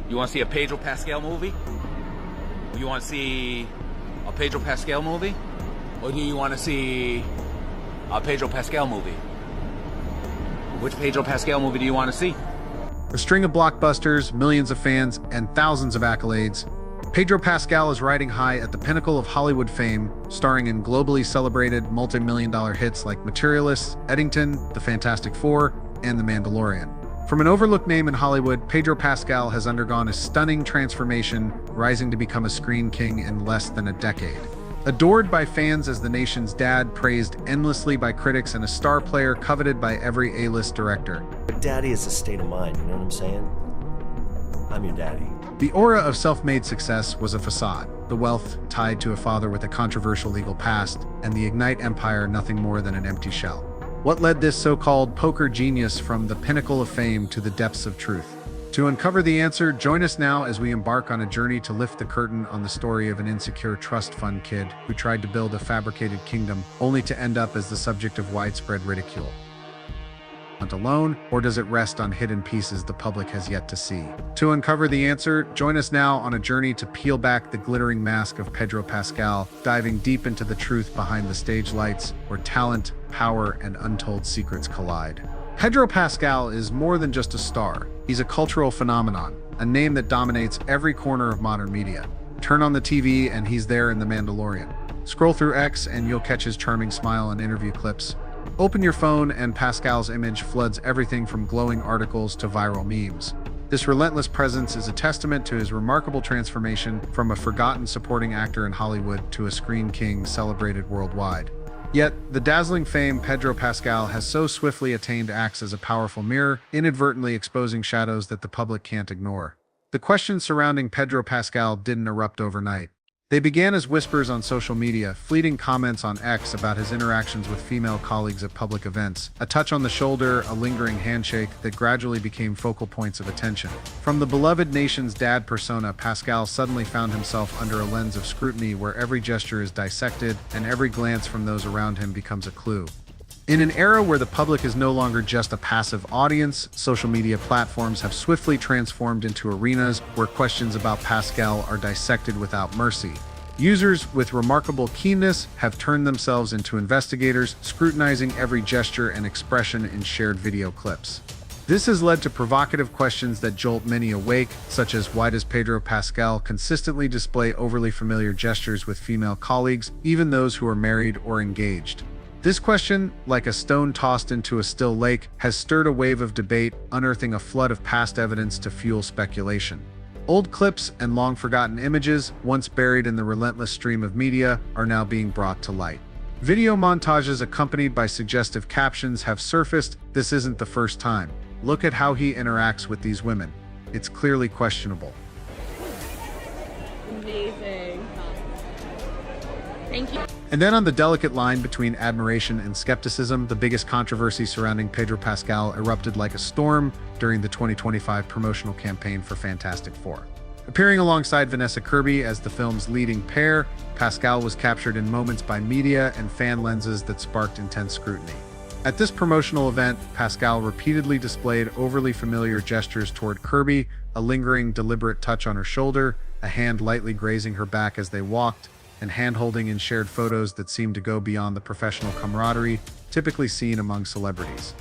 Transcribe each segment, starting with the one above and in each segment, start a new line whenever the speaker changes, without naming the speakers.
You want to see a Pedro Pascal movie? You want to see a Pedro Pascal movie? Or do you want to see a Pedro Pascal movie? Which Pedro Pascal movie do you want to see?
A string of blockbusters, millions of fans, and thousands of accolades, Pedro Pascal is riding high at the pinnacle of Hollywood fame, starring in globally celebrated multi-million-dollar hits like Materialists, Eddington, The Fantastic Four, and The Mandalorian. From an overlooked name in Hollywood, Pedro Pascal has undergone a stunning transformation, rising to become a screen king in less than a decade. Adored by fans as the nation's dad, praised endlessly by critics, and a star player coveted by every A-list director.
But daddy is a state of mind, you know what I'm saying? I'm your daddy.
The aura of self-made success was a facade, the wealth tied to a father with a controversial legal past, and the Ignite empire nothing more than an empty shell. What led this so-called poker genius from the pinnacle of fame to the depths of truth? To uncover the answer, join us now as we embark on a journey to lift the curtain on the story of an insecure trust fund kid who tried to build a fabricated kingdom only to end up as the subject of widespread ridicule. Alone, or does it rest on hidden pieces the public has yet to see? To uncover the answer, join us now on a journey to peel back the glittering mask of Pedro Pascal, diving deep into the truth behind the stage lights, where talent, power, and untold secrets collide. Pedro Pascal is more than just a star. He's a cultural phenomenon, a name that dominates every corner of modern media. Turn on the TV and he's there in The Mandalorian. Scroll through X and you'll catch his charming smile and interview clips. Open your phone and Pascal's image floods everything from glowing articles to viral memes. This relentless presence is a testament to his remarkable transformation from a forgotten supporting actor in Hollywood to a screen king celebrated worldwide. Yet, the dazzling fame Pedro Pascal has so swiftly attained acts as a powerful mirror, inadvertently exposing shadows that the public can't ignore. The questions surrounding Pedro Pascal didn't erupt overnight. They began as whispers on social media, fleeting comments on X about his interactions with female colleagues at public events, a touch on the shoulder, a lingering handshake that gradually became focal points of attention. From the beloved nation's dad persona, Pascal suddenly found himself under a lens of scrutiny where every gesture is dissected and every glance from those around him becomes a clue. In an era where the public is no longer just a passive audience, social media platforms have swiftly transformed into arenas where questions about Pascal are dissected without mercy. Users with remarkable keenness have turned themselves into investigators, scrutinizing every gesture and expression in shared video clips. This has led to provocative questions that jolt many awake, such as why does Pedro Pascal consistently display overly familiar gestures with female colleagues, even those who are married or engaged? This question, like a stone tossed into a still lake, has stirred a wave of debate, unearthing a flood of past evidence to fuel speculation. Old clips and long-forgotten images, once buried in the relentless stream of media, are now being brought to light. Video montages accompanied by suggestive captions have surfaced. This isn't the first time. Look at how he interacts with these women. It's clearly questionable.
Amazing. Thank you.
And then on the delicate line between admiration and skepticism, the biggest controversy surrounding Pedro Pascal erupted like a storm during the 2025 promotional campaign for Fantastic Four. Appearing alongside Vanessa Kirby as the film's leading pair, Pascal was captured in moments by media and fan lenses that sparked intense scrutiny. At this promotional event, Pascal repeatedly displayed overly familiar gestures toward Kirby, a lingering, deliberate touch on her shoulder, a hand lightly grazing her back as they walked, and hand-holding in shared photos that seemed to go beyond the professional camaraderie typically seen among celebrities.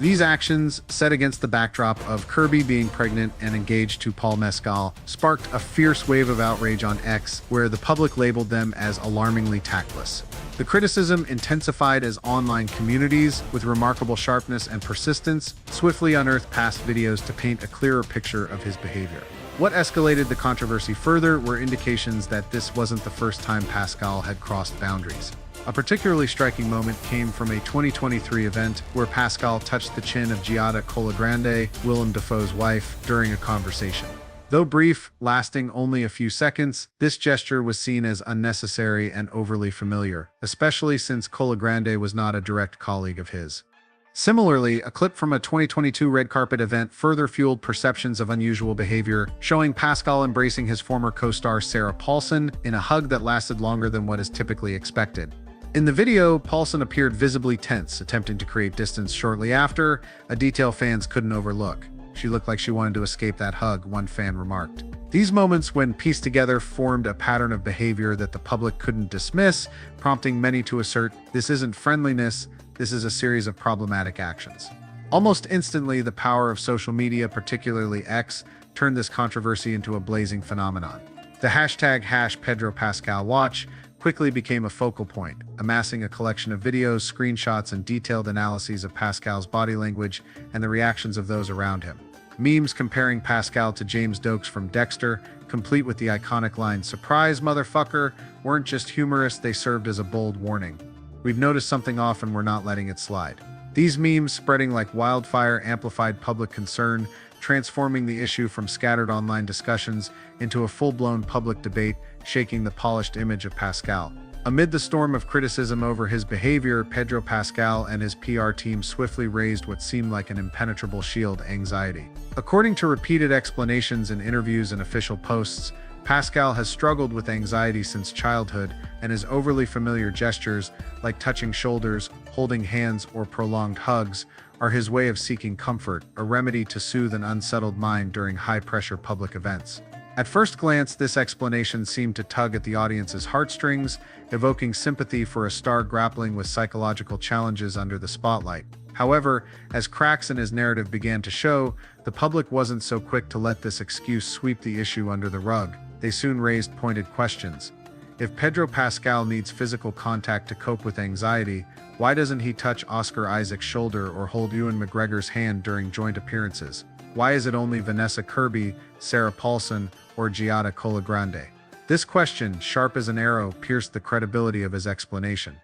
These actions, set against the backdrop of Kirby being pregnant and engaged to Paul Mescal, sparked a fierce wave of outrage on X, where the public labeled them as alarmingly tactless. The criticism intensified as online communities, with remarkable sharpness and persistence, swiftly unearthed past videos to paint a clearer picture of his behavior. What escalated the controversy further were indications that this wasn't the first time Pascal had crossed boundaries. A particularly striking moment came from a 2023 event where Pascal touched the chin of Giada Colagrande, Willem Dafoe's wife, during a conversation. Though brief, lasting only a few seconds, this gesture was seen as unnecessary and overly familiar, especially since Colagrande was not a direct colleague of his. Similarly, a clip from a 2022 red carpet event further fueled perceptions of unusual behavior, showing Pascal embracing his former co-star Sarah Paulson in a hug that lasted longer than what is typically expected. In the video, Paulson appeared visibly tense, attempting to create distance shortly after, a detail fans couldn't overlook. She looked like she wanted to escape that hug, one fan remarked. These moments, when pieced together, formed a pattern of behavior that the public couldn't dismiss, prompting many to assert, this isn't friendliness, this is a series of problematic actions. Almost instantly, the power of social media, particularly X, turned this controversy into a blazing phenomenon. The hashtag #PedroPascalWatch quickly became a focal point, amassing a collection of videos, screenshots, and detailed analyses of Pascal's body language and the reactions of those around him. Memes comparing Pascal to James Dokes from Dexter, complete with the iconic line, "Surprise, motherfucker," weren't just humorous, they served as a bold warning. We've noticed something off and we're not letting it slide. These memes, spreading like wildfire, amplified public concern, transforming the issue from scattered online discussions into a full-blown public debate, shaking the polished image of Pascal. Amid the storm of criticism over his behavior, Pedro Pascal and his PR team swiftly raised what seemed like an impenetrable shield: anxiety. According to repeated explanations in interviews and official posts, Pascal has struggled with anxiety since childhood, and his overly familiar gestures, like touching shoulders, holding hands, or prolonged hugs, are his way of seeking comfort, a remedy to soothe an unsettled mind during high-pressure public events. At first glance, this explanation seemed to tug at the audience's heartstrings, evoking sympathy for a star grappling with psychological challenges under the spotlight. However, as cracks in his narrative began to show, the public wasn't so quick to let this excuse sweep the issue under the rug. They soon raised pointed questions. If Pedro Pascal needs physical contact to cope with anxiety, why doesn't he touch Oscar Isaac's shoulder or hold Ewan McGregor's hand during joint appearances? Why is it only Vanessa Kirby, Sarah Paulson, or Giada Colagrande? This question, sharp as an arrow, pierced the credibility of his explanation.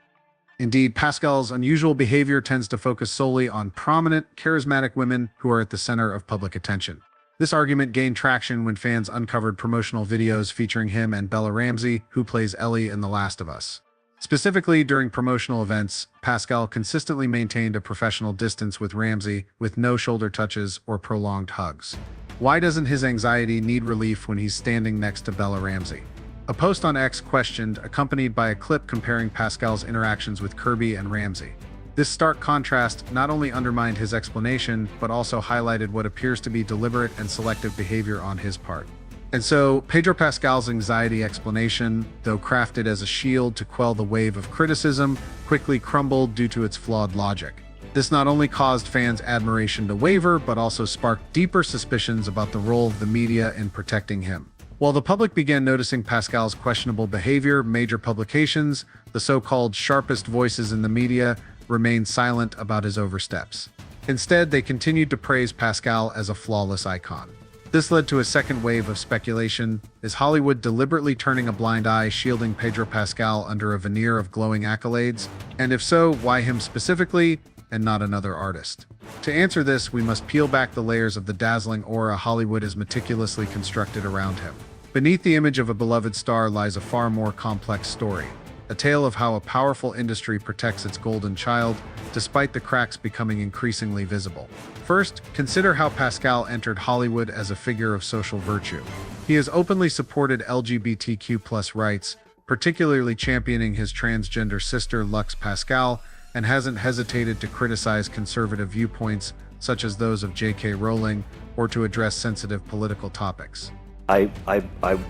Indeed, Pascal's unusual behavior tends to focus solely on prominent, charismatic women who are at the center of public attention. This argument gained traction when fans uncovered promotional videos featuring him and Bella Ramsey, who plays Ellie in The Last of Us. Specifically, during promotional events, Pascal consistently maintained a professional distance with Ramsey, with no shoulder touches or prolonged hugs. Why doesn't his anxiety need relief when he's standing next to Bella Ramsey? A post on X questioned, accompanied by a clip comparing Pascal's interactions with Kirby and Ramsey. This stark contrast not only undermined his explanation, but also highlighted what appears to be deliberate and selective behavior on his part. And so, Pedro Pascal's anxiety explanation, though crafted as a shield to quell the wave of criticism, quickly crumbled due to its flawed logic. This not only caused fans' admiration to waver, but also sparked deeper suspicions about the role of the media in protecting him. While the public began noticing Pascal's questionable behavior, major publications, the so-called sharpest voices in the media, remained silent about his oversteps. Instead, they continued to praise Pascal as a flawless icon. This led to a second wave of speculation. Is Hollywood deliberately turning a blind eye, shielding Pedro Pascal under a veneer of glowing accolades? And if so, why him specifically, and not another artist? To answer this, we must peel back the layers of the dazzling aura Hollywood has meticulously constructed around him. Beneath the image of a beloved star lies a far more complex story. A tale of how a powerful industry protects its golden child, despite the cracks becoming increasingly visible. First, consider how Pascal entered Hollywood as a figure of social virtue. He has openly supported LGBTQ+ rights, particularly championing his transgender sister Lux Pascal, and hasn't hesitated to criticize conservative viewpoints, such as those of J.K. Rowling, or to address sensitive political topics.
I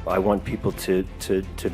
want people to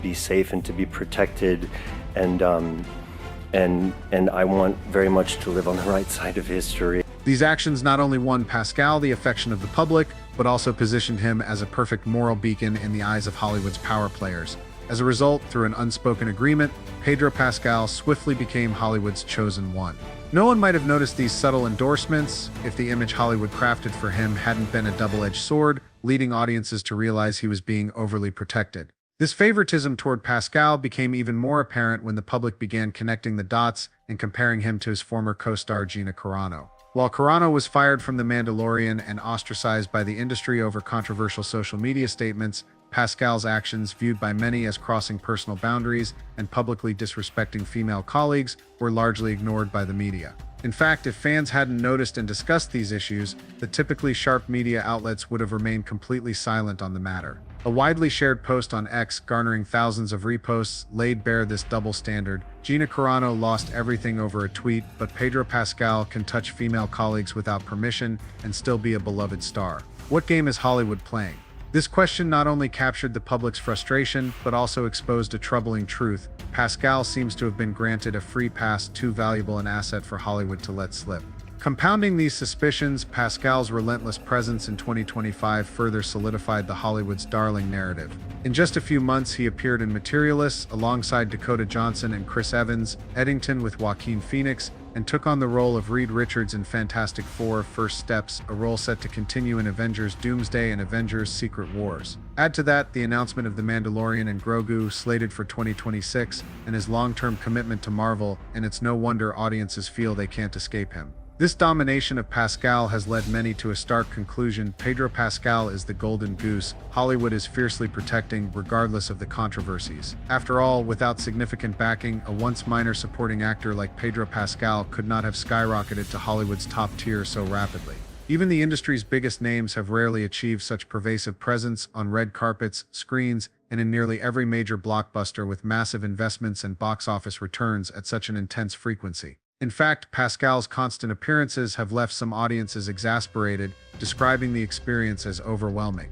be safe and to be protected, and I want very much to live on the right side of history.
These actions not only won Pascal the affection of the public, but also positioned him as a perfect moral beacon in the eyes of Hollywood's power players. As a result, through an unspoken agreement, Pedro Pascal swiftly became Hollywood's chosen one. No one might have noticed these subtle endorsements if the image Hollywood crafted for him hadn't been a double-edged sword, leading audiences to realize he was being overly protected. This favoritism toward Pascal became even more apparent when the public began connecting the dots and comparing him to his former co-star Gina Carano. While Carano was fired from The Mandalorian and ostracized by the industry over controversial social media statements, Pascal's actions, viewed by many as crossing personal boundaries and publicly disrespecting female colleagues, were largely ignored by the media. In fact, if fans hadn't noticed and discussed these issues, the typically sharp media outlets would have remained completely silent on the matter. A widely shared post on X, garnering thousands of reposts, laid bare this double standard. Gina Carano lost everything over a tweet, but Pedro Pascal can touch female colleagues without permission and still be a beloved star. What game is Hollywood playing? This question not only captured the public's frustration, but also exposed a troubling truth. Pascal seems to have been granted a free pass, too valuable an asset for Hollywood to let slip. Compounding these suspicions, Pascal's relentless presence in 2025 further solidified the Hollywood's darling narrative. In just a few months, he appeared in Materialists alongside Dakota Johnson and Chris Evans, Eddington with Joaquin Phoenix, and took on the role of Reed Richards in Fantastic Four: First Steps, a role set to continue in Avengers: Doomsday and Avengers: Secret Wars. Add to that the announcement of The Mandalorian and Grogu, slated for 2026, and his long-term commitment to Marvel, and it's no wonder audiences feel they can't escape him. This domination of Pascal has led many to a stark conclusion: Pedro Pascal is the golden goose Hollywood is fiercely protecting, regardless of the controversies. After all, without significant backing, a once minor supporting actor like Pedro Pascal could not have skyrocketed to Hollywood's top tier so rapidly. Even the industry's biggest names have rarely achieved such pervasive presence on red carpets, screens, and in nearly every major blockbuster, with massive investments and box office returns at such an intense frequency. In fact, Pascal's constant appearances have left some audiences exasperated, describing the experience as overwhelming.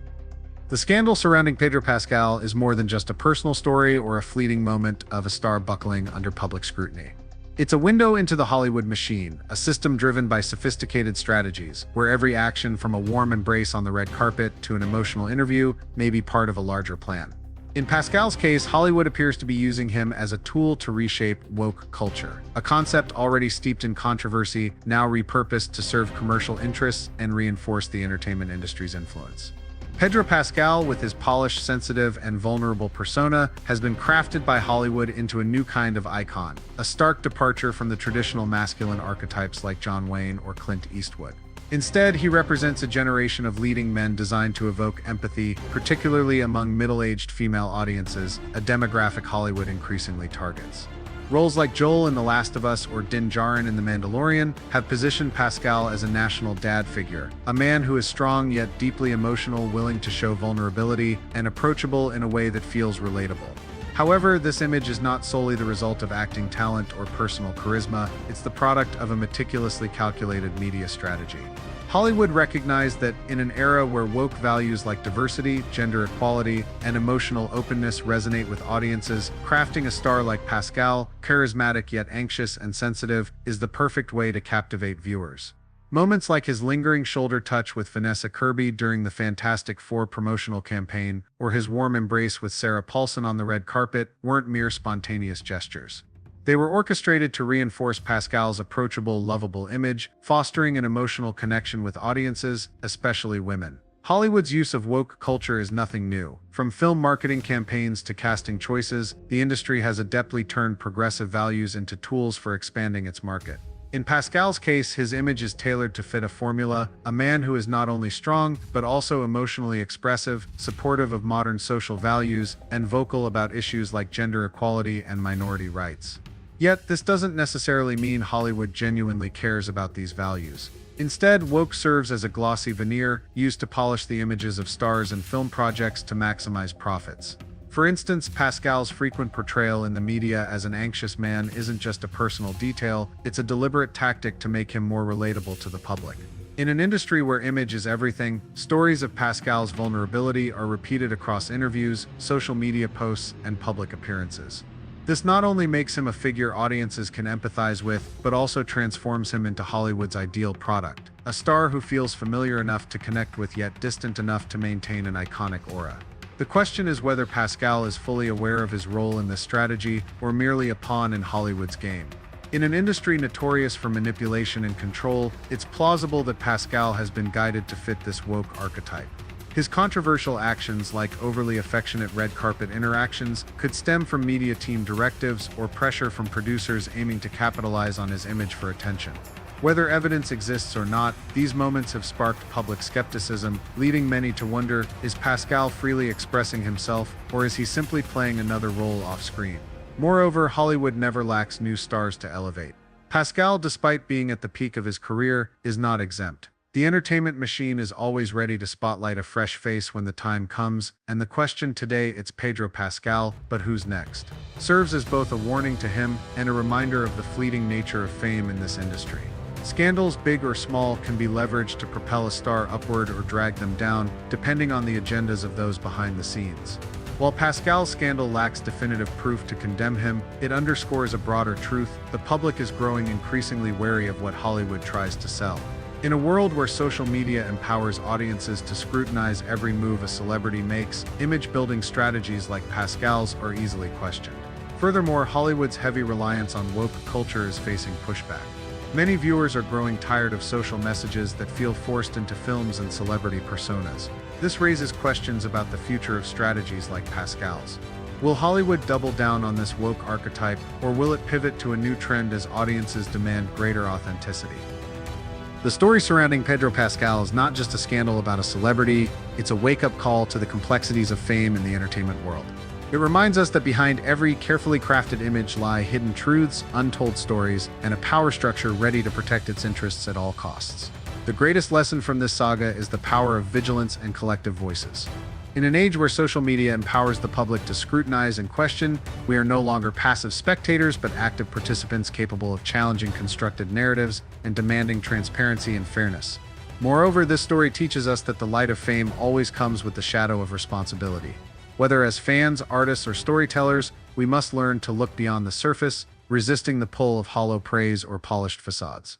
The scandal surrounding Pedro Pascal is more than just a personal story or a fleeting moment of a star buckling under public scrutiny. It's a window into the Hollywood machine, a system driven by sophisticated strategies, where every action, from a warm embrace on the red carpet to an emotional interview, may be part of a larger plan. In Pascal's case, Hollywood appears to be using him as a tool to reshape woke culture, a concept already steeped in controversy, now repurposed to serve commercial interests and reinforce the entertainment industry's influence. Pedro Pascal, with his polished, sensitive, and vulnerable persona, has been crafted by Hollywood into a new kind of icon, a stark departure from the traditional masculine archetypes like John Wayne or Clint Eastwood. Instead, he represents a generation of leading men designed to evoke empathy, particularly among middle-aged female audiences, a demographic Hollywood increasingly targets. Roles like Joel in The Last of Us or Din Djarin in The Mandalorian have positioned Pascal as a national dad figure, a man who is strong yet deeply emotional, willing to show vulnerability, and approachable in a way that feels relatable. However, this image is not solely the result of acting talent or personal charisma, it's the product of a meticulously calculated media strategy. Hollywood recognized that in an era where woke values like diversity, gender equality, and emotional openness resonate with audiences, crafting a star like Pascal, charismatic yet anxious and sensitive, is the perfect way to captivate viewers. Moments like his lingering shoulder touch with Vanessa Kirby during the Fantastic Four promotional campaign, or his warm embrace with Sarah Paulson on the red carpet, weren't mere spontaneous gestures. They were orchestrated to reinforce Pascal's approachable, lovable image, fostering an emotional connection with audiences, especially women. Hollywood's use of woke culture is nothing new. From film marketing campaigns to casting choices, the industry has adeptly turned progressive values into tools for expanding its market. In Pascal's case, his image is tailored to fit a formula: a man who is not only strong, but also emotionally expressive, supportive of modern social values, and vocal about issues like gender equality and minority rights. Yet, this doesn't necessarily mean Hollywood genuinely cares about these values. Instead, woke serves as a glossy veneer, used to polish the images of stars and film projects to maximize profits. For instance, Pascal's frequent portrayal in the media as an anxious man isn't just a personal detail, it's a deliberate tactic to make him more relatable to the public. In an industry where image is everything, stories of Pascal's vulnerability are repeated across interviews, social media posts, and public appearances. This not only makes him a figure audiences can empathize with, but also transforms him into Hollywood's ideal product, a star who feels familiar enough to connect with yet distant enough to maintain an iconic aura. The question is whether Pascal is fully aware of his role in this strategy, or merely a pawn in Hollywood's game. In an industry notorious for manipulation and control, it's plausible that Pascal has been guided to fit this woke archetype. His controversial actions, like overly affectionate red carpet interactions, could stem from media team directives or pressure from producers aiming to capitalize on his image for attention. Whether evidence exists or not, these moments have sparked public skepticism, leading many to wonder, is Pascal freely expressing himself, or is he simply playing another role off-screen? Moreover, Hollywood never lacks new stars to elevate. Pascal, despite being at the peak of his career, is not exempt. The entertainment machine is always ready to spotlight a fresh face when the time comes, and the question today, it's Pedro Pascal, but who's next? Serves as both a warning to him and a reminder of the fleeting nature of fame in this industry. Scandals, big or small, can be leveraged to propel a star upward or drag them down, depending on the agendas of those behind the scenes. While Pascal's scandal lacks definitive proof to condemn him, it underscores a broader truth: the public is growing increasingly wary of what Hollywood tries to sell. In a world where social media empowers audiences to scrutinize every move a celebrity makes, image-building strategies like Pascal's are easily questioned. Furthermore, Hollywood's heavy reliance on woke culture is facing pushback. Many viewers are growing tired of social messages that feel forced into films and celebrity personas. This raises questions about the future of strategies like Pascal's. Will Hollywood double down on this woke archetype, or will it pivot to a new trend as audiences demand greater authenticity? The story surrounding Pedro Pascal is not just a scandal about a celebrity, it's a wake-up call to the complexities of fame in the entertainment world. It reminds us that behind every carefully crafted image lie hidden truths, untold stories, and a power structure ready to protect its interests at all costs. The greatest lesson from this saga is the power of vigilance and collective voices. In an age where social media empowers the public to scrutinize and question, we are no longer passive spectators but active participants capable of challenging constructed narratives and demanding transparency and fairness. Moreover, this story teaches us that the light of fame always comes with the shadow of responsibility. Whether as fans, artists, or storytellers, we must learn to look beyond the surface, resisting the pull of hollow praise or polished facades.